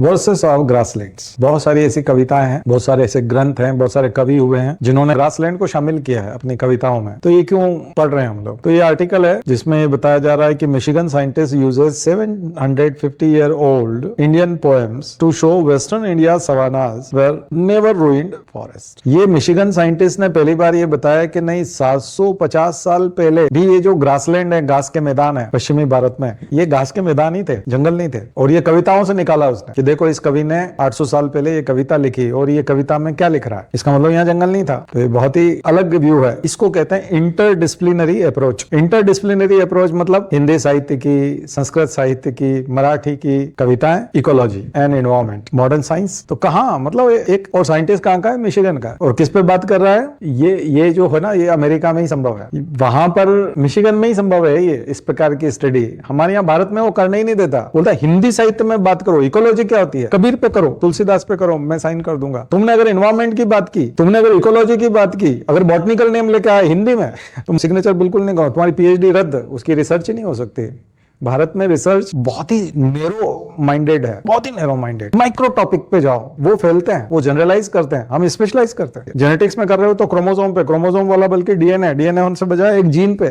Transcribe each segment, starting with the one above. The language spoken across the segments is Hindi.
Versus of grasslands. बहुत सारी ऐसी कविताएं हैं, बहुत सारे ऐसे ग्रंथ हैं, बहुत सारे कवि हुए हैं जिन्होंने ग्रासलैंड को शामिल किया है अपनी कविताओं में। तो ये क्यों पढ़ रहे हैं हम लोग? तो ये आर्टिकल है जिसमें ये बताया जा रहा है कि Michigan scientist uses 750-year-old Indian poems to show western India savannas were never ruined forest. ये मिशिगन साइंटिस्ट ने पहली बार ये बताया कि नहीं, 750 साल पहले भी ये जो ग्रासलैंड है, घास के मैदान है पश्चिमी भारत में, ये घास के मैदान ही थे, जंगल नहीं थे। और ये कविताओं से निकाला उसने कि देखो इस कवि ने 800 साल पहले ये कविता लिखी और ये कविता में क्या लिख रहा है, इसका मतलब यहाँ जंगल नहीं था। तो ये बहुत ही अलग व्यू है। इसको कहते हैं इंटरडिसिप्लिनरी अप्रोच। इंटरडिसिप्लिनरी अप्रोच मतलब हिंदी साहित्य की, संस्कृत साहित्य की, मराठी की कविताएं, ecology and environment, modern science. तो कहाँ मतलब एक और साइंटिस्ट कहाँ का है? मिशिगन का। और किस पे बात कर रहा है? ये जो है ना, ये अमेरिका में ही संभव है, वहां पर मिशिगन में ही संभव है ये इस प्रकार की स्टडी। हमारे यहाँ भारत में वो करने ही नहीं देता, बोलता हिंदी साहित्य में बात करो, इकोलॉजी क्या होती है, कबीर पे करो, तुलसीदास पे करो, मैं साइन कर दूंगा। तुमने अगर एनवायरमेंट की बात की, तुमने अगर इकोलॉजी की बात की, अगर बॉटनिकल नेम लेके आए हिंदी में, तुम सिग्नेचर बिल्कुल नहीं करो, तुम्हारी पीएचडी रद्द, उसकी रिसर्च ही नहीं हो सकती। भारत में रिसर्च बहुत ही नैरो माइंडेड है, बहुत ही नैरो माइंडेड। माइक्रो टॉपिक पे जाओ, वो फैलते हैं, वो जनरलाइज करते हैं, हम स्पेशलाइज करते हैं। जेनेटिक्स में कर रहे हो तो क्रोमोसोम पे, क्रोमोसोम वाला बल्कि डीएनए उनसे बजाय एक जीन पे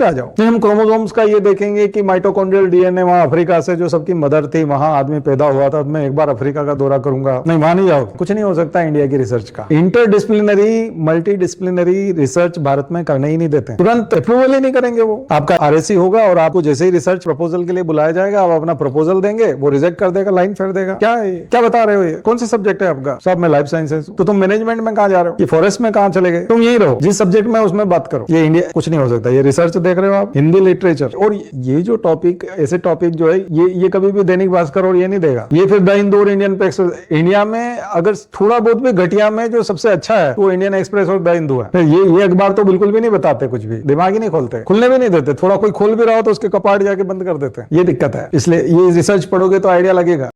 आ जाओ। नहीं, हम क्रोमोसोम्स का ये देखेंगे कि माइटोकॉन्ड्रियल डीएनए वहां अफ्रीका से जो सबकी मदर थी, वहां आदमी पैदा हुआ था, मैं एक बार अफ्रीका का दौरा करूंगा, नहीं वहां नहीं जाओ, कुछ नहीं हो सकता इंडिया की रिसर्च का। इंटरडिसिप्लिनरी, मल्टीडिसिप्लिनरी रिसर्च भारत में करने ही नहीं देते, तुरंत अप्रूवल ही नहीं करेंगे। वो आपका आरएससी होगा और आपको जैसे ही रिसर्च प्रपोजल के लिए बुलाया जाएगा, आप अपना प्रपोजल देंगे, वो रिजेक्ट कर देगा, लाइन फेर देगा। क्या है, क्या बता रहे हो ये? कौन सी सब्जेक्ट है आपका? सब में लाइफ साइंसेस। तो तुम मैनेजमेंट में कहां जा रहे हो? ये फॉरेस्ट में कहां चले गए? तुम यही रहो, जिस सब्जेक्ट में उसमें बात करो। ये इंडिया कुछ नहीं हो सकता। ये रिसर्च देख रहे हो आप, हिंदी लिटरेचर। और ये जो टॉपिक, ऐसे टॉपिक जो है, ये कभी भी दैनिक भास्कर और ये नहीं देगा। ये फिर द हिंदू और इंडियन एक्सप्रेस। इंडिया में अगर थोड़ा बहुत भी घटिया में जो सबसे अच्छा है वो इंडियन एक्सप्रेस और द हिंदू है। ये अखबार तो बिल्कुल भी नहीं बताते, कुछ भी दिमाग ही नहीं खोलते, खुलने भी नहीं देते। थोड़ा कोई खोल भी रहा हो तो उसके कपाट जाके बंद कर देते हैं। ये दिक्कत है। इसलिए ये रिसर्च पढ़ोगे तो आइडिया लगेगा।